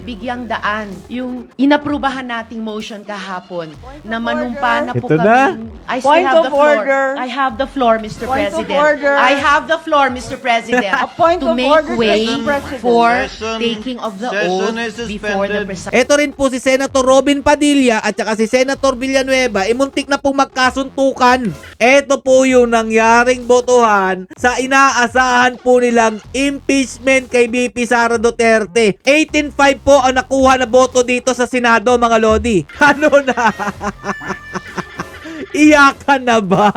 bigyang daan yung inaprubahan nating motion kahapon na manumpa na po Ito na. kami. I still Point have of the floor. order. I have the floor, Mr. Point of President. order. I have the floor, Mr. President, A point to of make order, way Mr. President. for Session- taking of the session oath is before the suspended. presiding. Ito rin po si Senator Robin Padilla at saka si Senator Villanueva, muntik na pong magkasuntukan. Ito po yung nangyaring botohan sa inaasahan po nilang impeachment kay BP Sara Duterte. 18-5 po ang nakuha na boto dito sa Senado, mga Lodi. Ano na? Iyakan na ba?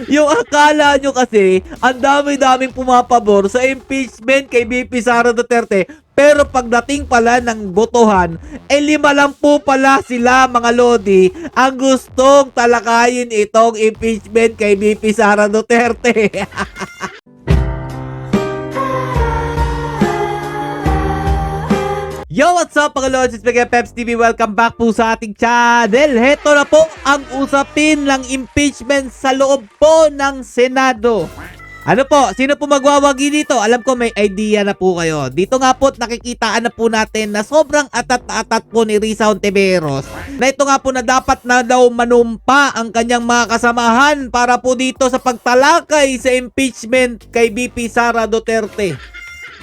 Yung akala nyo kasi, ang dami-daming pumapabor sa impeachment kay BP Sara Duterte. Pero pagdating pala ng botohan, 5 lang po pala sila, mga Lodi, ang gustong talakayin itong impeachment kay BP Sara Duterte. Yo, what's up mga Lods? It's Mega Peps TV. Welcome back po sa ating channel. Heto na po ang usapin ng impeachment sa loob po ng Senado. Ano po? Sino po magwawagi dito? Alam ko may idea na po kayo. Dito nga po nakikitaan na po natin na sobrang atat-atat po ni Risa Hontiveros. Na ito nga po na dapat na daw manumpa ang kanyang mga kasamahan para po dito sa pagtalakay sa impeachment kay BP Sara Duterte.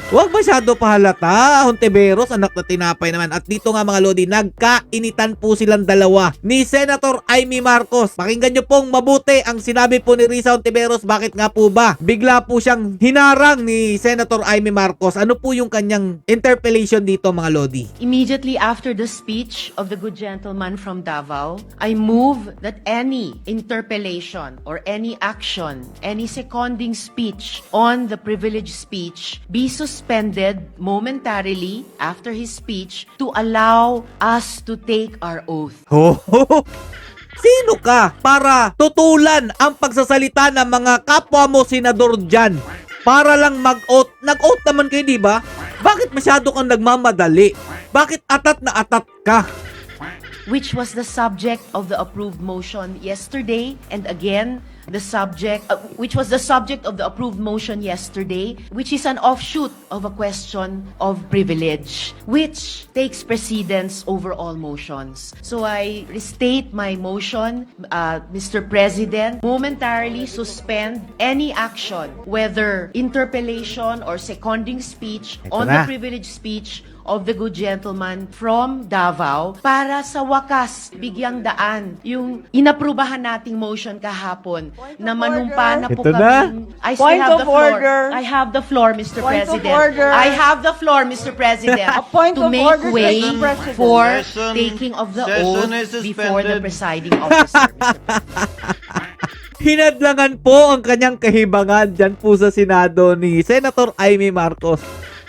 Huwag masyado pahalata, Hontiveros, anak na tinapay naman. At dito nga mga Lodi, nagkainitan po silang dalawa ni Senator Amy Marcos. Pakinggan nyo pong mabuti ang sinabi po ni Risa Hontiveros. Bakit nga po ba? Bigla po siyang hinarang ni Senator Amy Marcos. Ano po yung kanyang interpellation dito mga Lodi? Immediately after the speech of the good gentleman from Davao, I move that any interpellation or any action, any seconding speech on the privileged speech be suspended momentarily after his speech to allow us to take our oath. Sino ka para tutulan ang pagsasalita ng mga kapwa mo senador dyan? Para lang mag-oath. Nag-oath naman kayo, di ba? Bakit masyado kang nagmamadali? Bakit atat na atat ka? Which was the subject of the approved motion yesterday, and again the subject which was the subject of the approved motion yesterday, which is an offshoot of a question of privilege which takes precedence over all motions. So I restate my motion, Mr. President, momentarily suspend any action, whether interpellation or seconding speech Ito on na. the privileged speech of the good gentleman from Davao para sa wakas bigyang daan yung inaprubahan nating motion kahapon na manumpa na po Ito na. kami. I still Point have of the floor. order. I have the floor, Mr. Point of President. order. I have the floor, Mr. President, A point to of make order, way Mr. President. for Session- taking of the session oath is before the suspended. presiding officer, Mr. Hinadlangan po ang kanyang kahibangan dyan po sa Senado ni Senator Amy Marcos.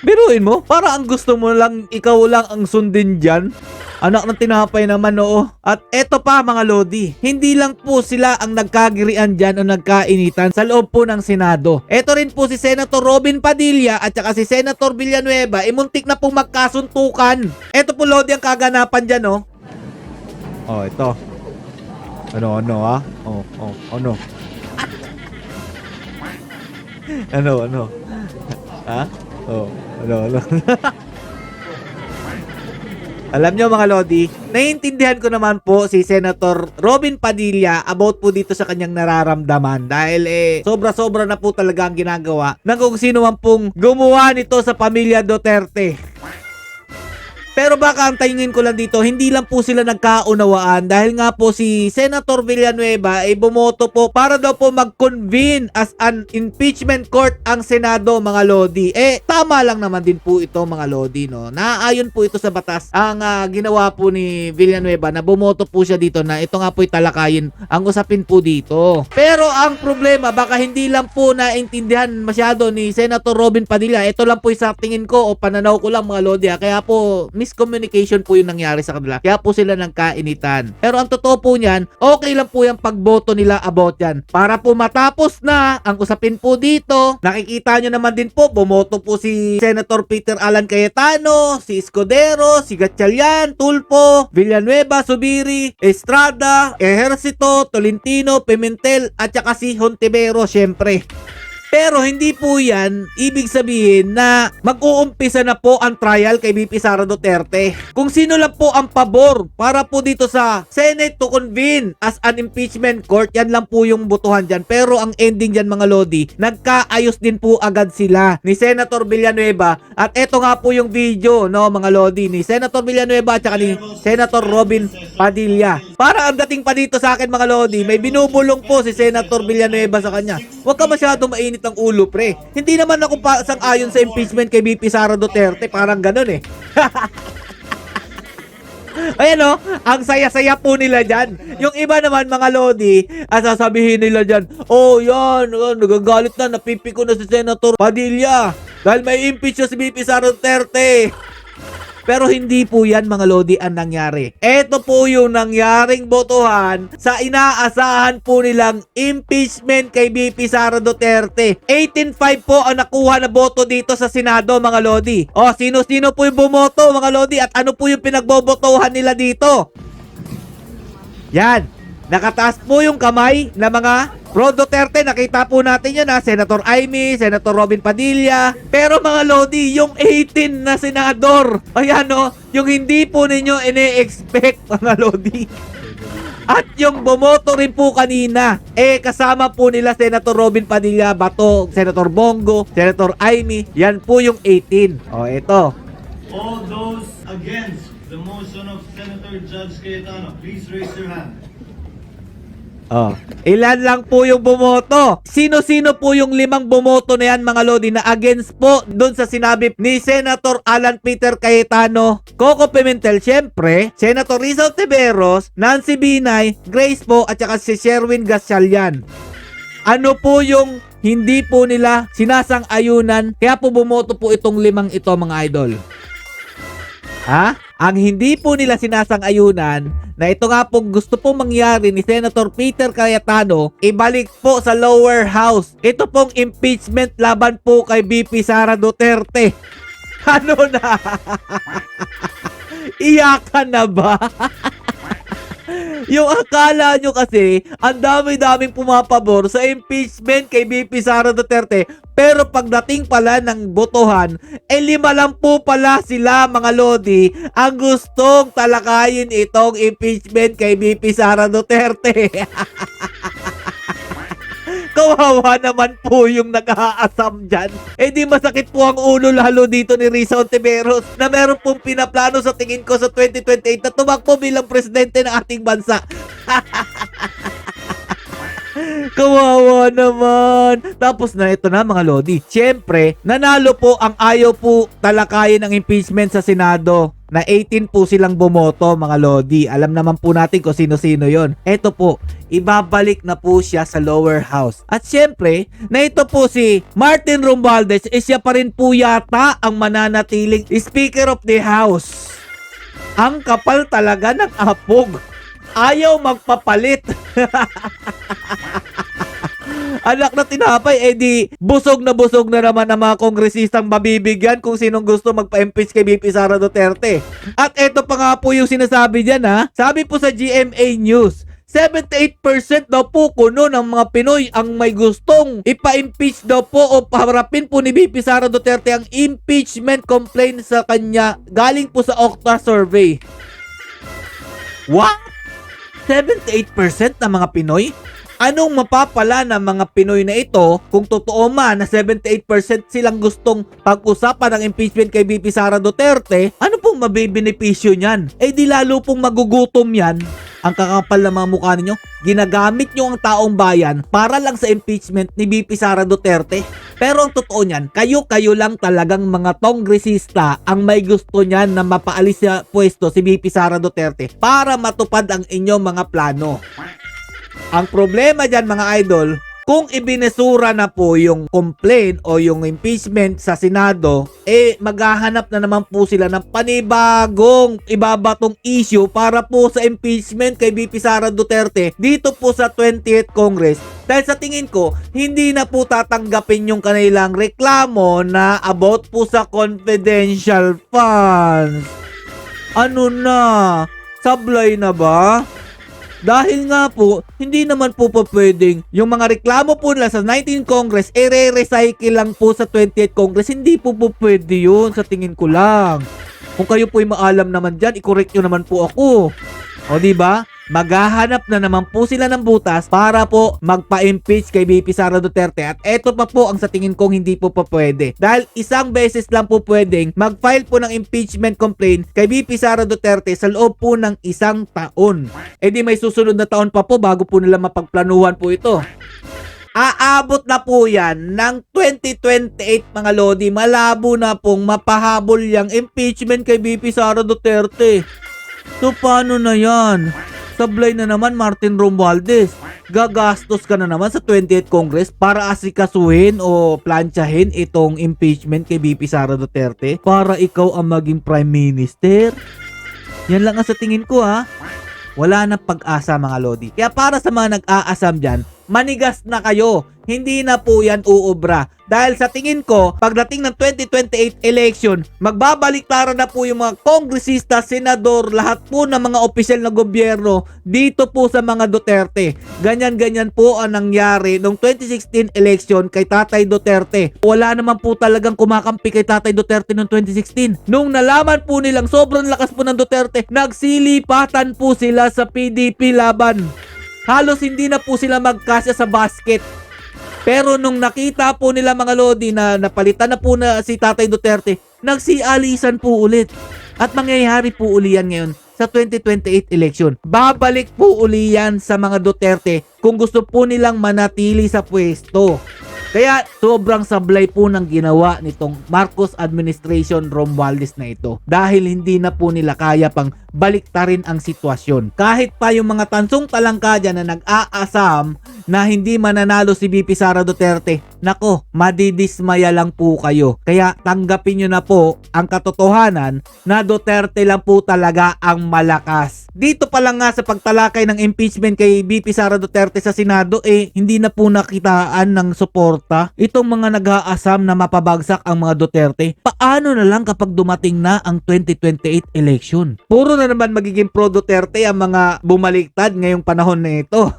Biruin mo, para ang gusto mo lang, ikaw lang ang sundin dyan. Anak ng tinapay naman, oo. At eto pa mga Lodi, hindi lang po sila ang nagkagirian dyan o nagkainitan sa loob po ng Senado. Eto rin po si Senator Robin Padilla at saka si Senator Villanueva, muntik na pong magkasuntukan. Eto po Lodi ang kaganapan dyan, oh. Oh, ito. Ano, ah? Ano? Ano? Ha? Ano? Alam nyo mga Lodi, naiintindihan ko naman po si Senator Robin Padilla about po dito sa kanyang nararamdaman dahil sobra-sobra na po talaga ang ginagawa ng kung sino man pong gumawa nito sa pamilya Duterte. Pero baka ang tingin ko lang dito, hindi lang po sila nagkaunawaan dahil nga po si Senator Villanueva ay bumoto po para daw po mag-convene as an impeachment court ang Senado mga Lodi. Tama lang naman din po ito mga Lodi, no? Naayon po ito sa batas ang ginawa po ni Villanueva na bumoto po siya dito na ito nga po italakayin ang usapin po dito. Pero ang problema, baka hindi lang po naintindihan masyado ni Senator Robin Padilla. Ito lang po sa tingin ko o pananaw ko lang mga Lodi. Kaya po miscommunication po yung nangyari sa kanila. Kaya po sila nagkainitan. Pero ang totoo po niyan, okay lang po yung pagboto nila about yan. Para po matapos na ang usapin po dito, nakikita nyo naman din po, bumoto po si Senator Peter Alan Cayetano, si Escudero, si Gatchalian, Tulfo, Villanueva, Zubiri, Estrada, Ejercito, Tolentino, Pimentel, at saka si Hontiveros, syempre. Pero hindi po yan ibig sabihin na mag-uumpisa na po ang trial kay VP Sara Duterte. Kung sino lang po ang pabor para po dito sa Senate to convene as an impeachment court, yan lang po yung botohan dyan. Pero ang ending dyan mga lodi, nagkaayos din po agad sila ni Senator Villanueva. At eto nga po yung video, no mga lodi, ni Senator Villanueva at saka ni Senator Robin Padilla. Para ang dating pa dito sa akin mga lodi, may binubulong po si Senator Villanueva sa kanya. Huwag ka masyado mainit ang ulo, pre. Hindi naman ako sang-ayon sa impeachment kay VP Sara Duterte. Parang ganun eh. Ayan o, ang saya-saya po nila dyan. Yung iba naman mga lodi, sasabihin nila dyan, oh yan, nagagalit na, napipiko na si Senator Padilla dahil may impeach si VP Sara Duterte. Pero hindi po yan mga lodi ang nangyari. Ito po yung nangyaring botohan sa inaasahan po nilang impeachment kay VP Sara Duterte. 18-5 po ang nakuha na boto dito sa Senado mga lodi. O sino-sino po yung bumoto mga lodi at ano po yung pinagbobotohan nila dito? Yan. Nakataas po yung kamay ng mga Pro Duterte. Nakita po natin yan ha. Senator Amy, Senator Robin Padilla. Pero mga lodi, yung 18 na senador, ayan o, yung hindi po ninyo ine-expect mga lodi. At yung bumoto rin po kanina, kasama po nila Senator Robin Padilla, Bato, Senator Bongo, Senator Amy. Yan po yung 18. O, ito. All those against the motion of Senator Judge Cayetano, please raise your hand. Oh, ilan lang po yung bumoto? Sino-sino po yung 5 bumoto na yan mga lodi na against po doon sa sinabi ni Senator Alan Peter Cayetano, Coco Pimentel, syempre, Senator Rizal Tiveros, Nancy Binay, Grace po at saka si Sherwin Gatchalian. Ano po yung hindi po nila sinasang-ayunan kaya po bumoto po itong 5 ito mga idol? Ha? Ang hindi po nila sinasang-ayunan na ito nga po gusto pong mangyari ni Senator Peter Cayetano, ibalik po sa lower house. Ito pong impeachment laban po kay VP Sara Duterte. Ano na? Iyakan na ba? Yung akala nyo kasi, ang dami-daming pumapabor sa impeachment kay VP Sara Duterte. Pero pagdating pala ng botohan, 5 lang po pala sila mga lodi ang gustong talakayin itong impeachment kay VP Sara Duterte. Kawawa naman po yung nag-aasam dyan. Di masakit po ang ulo lalo dito ni Rizal Tiveros na meron pong pinaplano sa tingin ko sa 2028 na tumakbo bilang presidente ng ating bansa. Kawawa naman. Tapos na ito na mga lodi. Siyempre, nanalo po ang ayaw po talakayin ng impeachment sa Senado na 18 po silang bumoto mga lodi. Alam naman po natin kung sino-sino yon. Ito po, ibabalik na po siya sa lower house. At siyempre, na ito po si Martin Romualdez, siya pa rin po yata ang mananatiling Speaker of the House. Ang kapal talaga ng apog. Ayaw magpapalit. Anak na tinapay, di busog na naman ang mga kongresistang mabibigyan kung sinong gusto magpa-impeach kay VP Sara Duterte. At eto pa nga po yung sinasabi dyan ha. Sabi po sa GMA News, 78% daw po kuno ng mga Pinoy ang may gustong ipa-impeach daw po o paharapin po ni VP Sara Duterte ang impeachment complaint sa kanya galing po sa Okta survey. What? 78% ng mga Pinoy? Anong mapapala ng mga Pinoy na ito kung totoo man na 78% silang gustong pag-usapan ng impeachment kay VP Sara Duterte? Ano pong mabibenepisyo niyan? Di lalo pong magugutom yan. Ang kakapal na mga mukha ninyo, ginagamit nyo ang taong bayan para lang sa impeachment ni VP Sara Duterte. Pero ang totoo niyan, kayo lang talagang mga kongresista ang may gusto niyan na mapaalis sa pwesto si VP Sara Duterte para matupad ang inyong mga plano. Ang problema dyan mga idol, kung ibinesura na po yung complaint o yung impeachment sa Senado, maghahanap na naman po sila ng panibagong ibabatong issue para po sa impeachment kay VP Sara Duterte dito po sa 20th Congress. Dahil sa tingin ko, hindi na po tatanggapin yung kanilang reklamo na about po sa confidential funds. Ano na? Sablay na ba? Dahil nga po, hindi naman po pwedeng yung mga reklamo po nila sa 19th Congress, recycle lang po sa 20th Congress. Hindi po pwede yun sa tingin ko lang. Kung kayo po'y maalam naman dyan, i-correct nyo naman po ako. O diba? Maghahanap na naman po sila ng butas para po magpa-impeach kay VP Sara Duterte. At eto pa po ang sa tingin kong hindi po pwede. Dahil isang beses lang po pwedeng mag-file po ng impeachment complaint kay VP Sara Duterte sa loob po ng 1 taon. E di may susunod na taon pa po bago po nila mapagplanuhan po ito. Aabot na po yan ng 2028 mga lodi. Malabo na pong mapahabol yung impeachment kay VP Sara Duterte. So paano na yan? Sablay na naman Martin Romualdez. Gagastos ka na naman sa 20th Congress para asikasuhin o plantsahin itong impeachment kay VP Sara Duterte para ikaw ang maging Prime Minister. Yan lang ang sa tingin ko ha. Wala na pag-asa mga lodi. Kaya para sa mga nag-aasam dyan, manigas na kayo. Hindi na po yan uubra. Dahil sa tingin ko, pagdating ng 2028 election, magbabaliktaran na po yung mga kongresista, senador, lahat po ng mga opisyal na gobyerno dito po sa mga Duterte. Ganyan-ganyan po ang nangyari noong 2016 election kay Tatay Duterte. Wala naman po talagang kumakampi kay Tatay Duterte noong 2016. Nung nalaman po nilang sobrang lakas po ng Duterte, nagsilipatan po sila sa PDP laban. Halos hindi na po sila magkasya sa basket. Pero nung nakita po nila mga lodi na napalitan na po na si Tatay Duterte, nagsialisan po ulit. At mangyayari po uli yan ngayon sa 2028 election. Babalik po uli yan sa mga Duterte kung gusto po nilang manatili sa pwesto. Kaya sobrang sablay po ng ginawa nitong Marcos administration Romualdez na ito. Dahil hindi na po nila kaya pang baliktarin ang sitwasyon. Kahit pa yung mga tansong talangka dyan na nag-aasam na hindi mananalo si VP Sara Duterte, nako, madidismaya lang po kayo. Kaya tanggapin nyo na po ang katotohanan na Duterte lang po talaga ang malakas. Dito pa lang nga sa pagtalakay ng impeachment kay VP Sara Duterte sa Senado, hindi na po nakitaan ng suporta itong mga nag-aasam na mapabagsak ang mga Duterte. Paano na lang kapag dumating na ang 2028 election? Puro na naman magiging pro Duterte ang mga bumaliktad ngayong panahon na ito.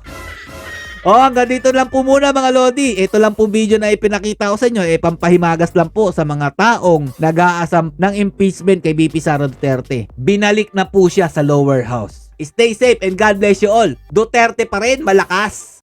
Hanggang dito lang po muna mga lodi. Ito lang po video na ipinakita ko sa inyo. Pampahimagas lang po sa mga taong nag-aasam ng impeachment kay VP Sara Duterte. Binalik na po siya sa lower house. Stay safe and God bless you all. Duterte pa rin, malakas.